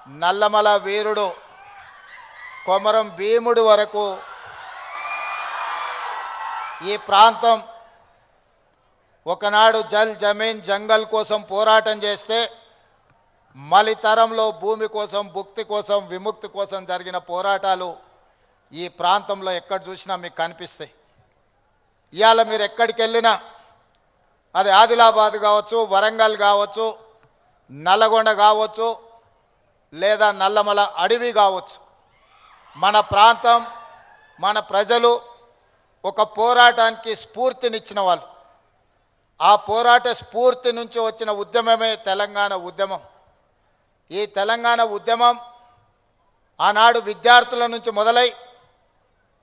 నల్లమల వీరుడు కొమరం భీముడి వరకు ఈ ప్రాంతం ఒకనాడు జల్ జమీన్ జంగల్ కోసం పోరాటం చేస్తే మలి తరంలో భూమి కోసం భుక్తి కోసం విముక్తి కోసం జరిగిన పోరాటాలు ఈ ప్రాంతంలో ఎక్కడ చూసినా మీకు కనిపిస్తాయి. ఇవాళ మీరు ఎక్కడికి వెళ్ళినా అది ఆదిలాబాద్ కావచ్చు, వరంగల్ కావచ్చు, నల్లగొండ కావచ్చు, లేదా నల్లమల అడవి కావచ్చు, మన ప్రాంతం మన ప్రజలు ఒక పోరాటానికి స్ఫూర్తినిచ్చిన వాళ్ళు. ఆ పోరాట స్ఫూర్తి నుంచి వచ్చిన ఉద్యమమే తెలంగాణ ఉద్యమం. ఈ తెలంగాణ ఉద్యమం ఆనాడు విద్యార్థుల నుంచి మొదలై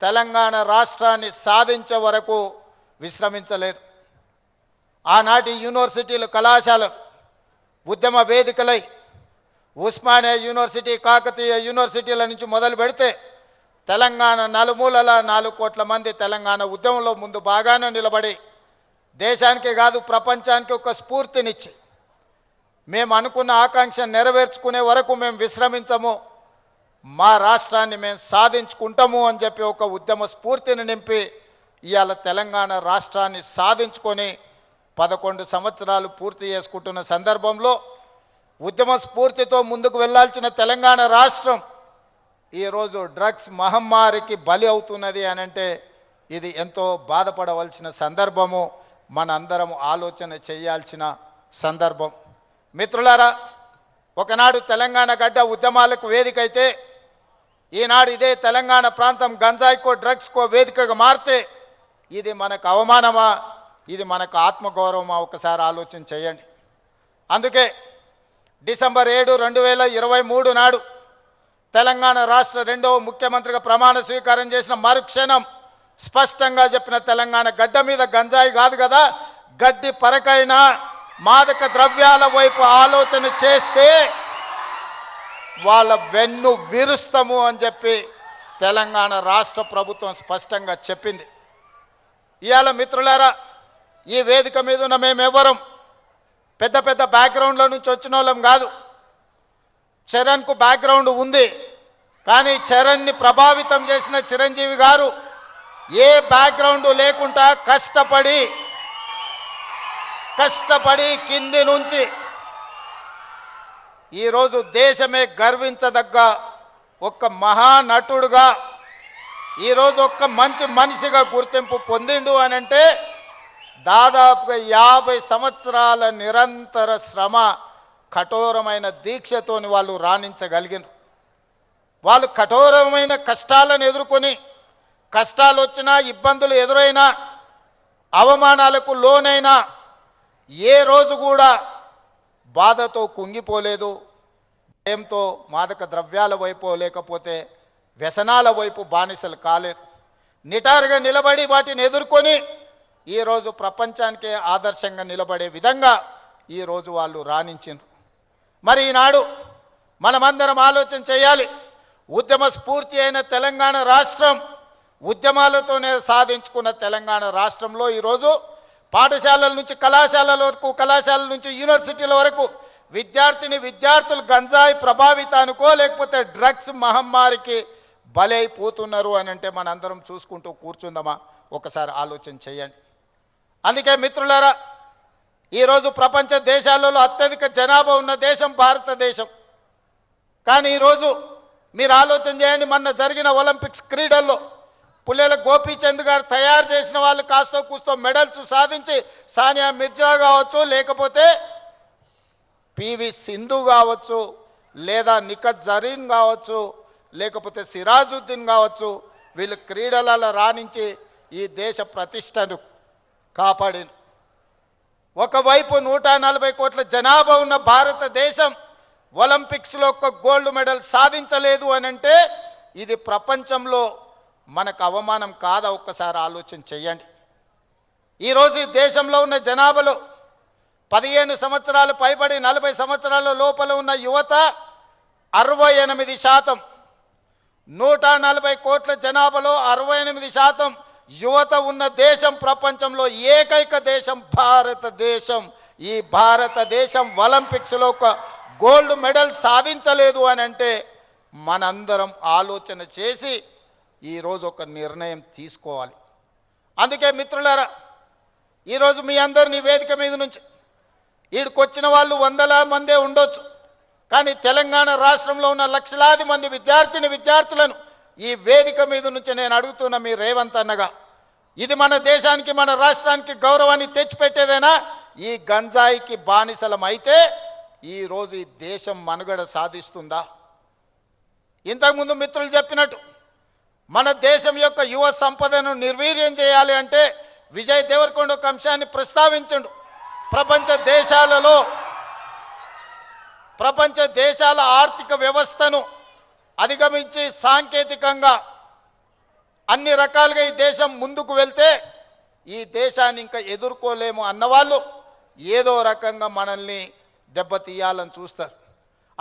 తెలంగాణ రాష్ట్రాన్ని సాధించే వరకు విశ్రమించలేదు. ఆనాటి యూనివర్సిటీలు కళాశాల ఉద్యమ వేదికలై ఉస్మానియా యూనివర్సిటీ, కాకతీయ యూనివర్సిటీల నుంచి మొదలు పెడితే తెలంగాణ నలుమూలల 4 కోట్ల మంది తెలంగాణ ఉద్యమంలో ముందు బాగానే నిలబడి దేశానికి కాదు ప్రపంచానికి ఒక స్ఫూర్తినిచ్చి మేము అనుకున్న ఆకాంక్ష నెరవేర్చుకునే వరకు మేము విశ్రమించము, మా రాష్ట్రాన్ని మేము సాధించుకుంటాము అని చెప్పి ఒక ఉద్యమ స్ఫూర్తిని నింపి ఇవాళ తెలంగాణ రాష్ట్రాన్ని సాధించుకొని 11 సంవత్సరాలు పూర్తి చేసుకుంటున్న సందర్భంలో ఉద్యమ స్ఫూర్తితో ముందుకు వెళ్లాల్సిన తెలంగాణ రాష్ట్రం ఈరోజు డ్రగ్స్ మహమ్మారికి బలి అవుతున్నది అని అంటే ఇది ఎంతో బాధపడవలసిన సందర్భము, మనందరం ఆలోచన చేయాల్సిన సందర్భం. మిత్రులారా, ఒకనాడు తెలంగాణ గడ్డ ఉద్యమాలకు వేదిక అయితే ఈనాడు ఇదే తెలంగాణ ప్రాంతం గంజాయికో డ్రగ్స్కో వేదికగా మారితే ఇది మనకు అవమానమా, ఇది మనకు ఆత్మగౌరవమా? ఒకసారి ఆలోచన చేయండి. అందుకే డిసెంబర్ 7, 2023 నాడు తెలంగాణ రాష్ట్ర 2వ ముఖ్యమంత్రిగా ప్రమాణ స్వీకారం చేసిన మరుక్షణం స్పష్టంగా చెప్పిన తెలంగాణ గడ్డ మీద గంజాయి కాదు కదా, గడ్డి పరకైనా మాదక ద్రవ్యాల వైపు ఆలోచన చేస్తే వాళ్ళ వెన్ను విరుస్తాము అని చెప్పి తెలంగాణ రాష్ట్ర ప్రభుత్వం స్పష్టంగా చెప్పింది. ఇవాళ మిత్రులారా, ఈ వేదిక మీద ఉన్న మేమెవరం పెద్ద పెద్ద బ్యాక్గ్రౌండ్ల నుంచి వచ్చిన వాళ్ళం కాదు. చరణ్కు బ్యాక్గ్రౌండ్ ఉంది, కానీ చరణ్ని ప్రభావితం చేసిన చిరంజీవి గారు ఏ బ్యాక్గ్రౌండ్ లేకుండా కష్టపడి కింది నుంచి ఈరోజు దేశమే గర్వించదగ్గ ఒక మహానటుడుగా ఈరోజు ఒక మంచి మనిషిగా గుర్తింపు పొందిండు అని అంటే దాదాపుగా 50 సంవత్సరాల నిరంతర శ్రమ, కఠోరమైన దీక్షతోని వాళ్ళు రాణించగలిగినారు. వాళ్ళు కఠోరమైన కష్టాలను ఎదుర్కొని, కష్టాలు వచ్చినా, ఇబ్బందులు ఎదురైనా, అవమానాలకు లోనైనా ఏ రోజు కూడా బాధతో కుంగిపోలేదు. భయంతో మాదక ద్రవ్యాల వైపు లేకపోతే వ్యసనాల వైపు బానిసలు కాలేరు. నిటారుగా నిలబడి వాటిని ఎదుర్కొని ఈరోజు ప్రపంచానికే ఆదర్శంగా నిలబడే విధంగా ఈరోజు వాళ్ళు రాణించారు. మరి ఈనాడు మనమందరం ఆలోచన చేయాలి. ఉద్యమ స్ఫూర్తి అయిన తెలంగాణ రాష్ట్రం, ఉద్యమాలతోనే సాధించుకున్న తెలంగాణ రాష్ట్రంలో ఈరోజు పాఠశాలల నుంచి కళాశాలల వరకు, కళాశాలల నుంచి యూనివర్సిటీల వరకు విద్యార్థులు గంజాయి ప్రభావితానికో లేకపోతే డ్రగ్స్ మహమ్మారికి బలైపోతున్నారు అని అంటే మనందరం చూసుకుంటూ కూర్చుందామా? ఒకసారి ఆలోచన చేయండి. అందుకే మిత్రులారా, ఈరోజు ప్రపంచ దేశాలలో అత్యధిక జనాభా ఉన్న దేశం భారతదేశం. కానీ ఈరోజు మీరు ఆలోచన చేయండి, మొన్న జరిగిన ఒలింపిక్స్ క్రీడల్లో పుల్లెల గోపీచంద్ గారు తయారు చేసిన వాళ్ళు కాస్తో కూస్తో మెడల్స్ సాధించి, సానియా మిర్జా కావచ్చు, లేకపోతే పివి సింధు కావచ్చు, లేదా నిఖత్ జరీన్ కావచ్చు, లేకపోతే సిరాజుద్దీన్ కావచ్చు, వీళ్ళు క్రీడలలో రాణించి ఈ దేశ ప్రతిష్టను కాపాడింది. ఒకవైపు 140 కోట్ల జనాభా ఉన్న భారతదేశం ఒలింపిక్స్లో ఒక్క గోల్డ్ మెడల్ సాధించలేదు అని అంటే ఇది ప్రపంచంలో మనకు అవమానం కాదా? ఒక్కసారి ఆలోచన చేయండి. ఈరోజు ఈ దేశంలో ఉన్న జనాభాలో 15 సంవత్సరాలు పైబడి 40 సంవత్సరాల లోపల ఉన్న యువత 68%. 140 కోట్ల జనాభాలో 68% యువత ఉన్న దేశం ప్రపంచంలో ఏకైక దేశం భారతదేశం. ఈ భారతదేశం ఒలింపిక్స్లో ఒక గోల్డ్ మెడల్ సాధించలేదు అని అంటే మనందరం ఆలోచన చేసి ఈరోజు ఒక నిర్ణయం తీసుకోవాలి. అందుకే మిత్రులారా, ఈరోజు మీ అందరినీ వేదిక మీద నుంచి ఈడికొచ్చిన వాళ్ళు వందల మందే ఉండొచ్చు, కానీ తెలంగాణ రాష్ట్రంలో ఉన్న లక్షలాది మంది విద్యార్థులను ఈ వేదిక మీద నుంచి నేను అడుగుతున్న మీ రేవంత్ అన్నగా, ఇది మన దేశానికి మన రాష్ట్రానికి గౌరవాన్ని తెచ్చిపెట్టేదేనా? ఈ గంజాయికి బానిసలం అయితే ఈరోజు ఈ దేశం మనుగడ సాధిస్తుందా? ఇంతకుముందు మిత్రులు చెప్పినట్టు మన దేశం యొక్క యువ సంపదను నిర్వీర్యం చేయాలి అంటే విజయ్ దేవరకొండ ఒక అంశాన్ని ప్రస్తావించండు. ప్రపంచ దేశాల ఆర్థిక వ్యవస్థను అధిగమించి సాంకేతికంగా అన్ని రకాలుగా ఈ దేశం ముందుకు వెళ్తే ఈ దేశాన్ని ఇంకా ఎదుర్కోలేము అన్నవాళ్ళు ఏదో రకంగా మనల్ని దెబ్బతీయాలని చూస్తారు.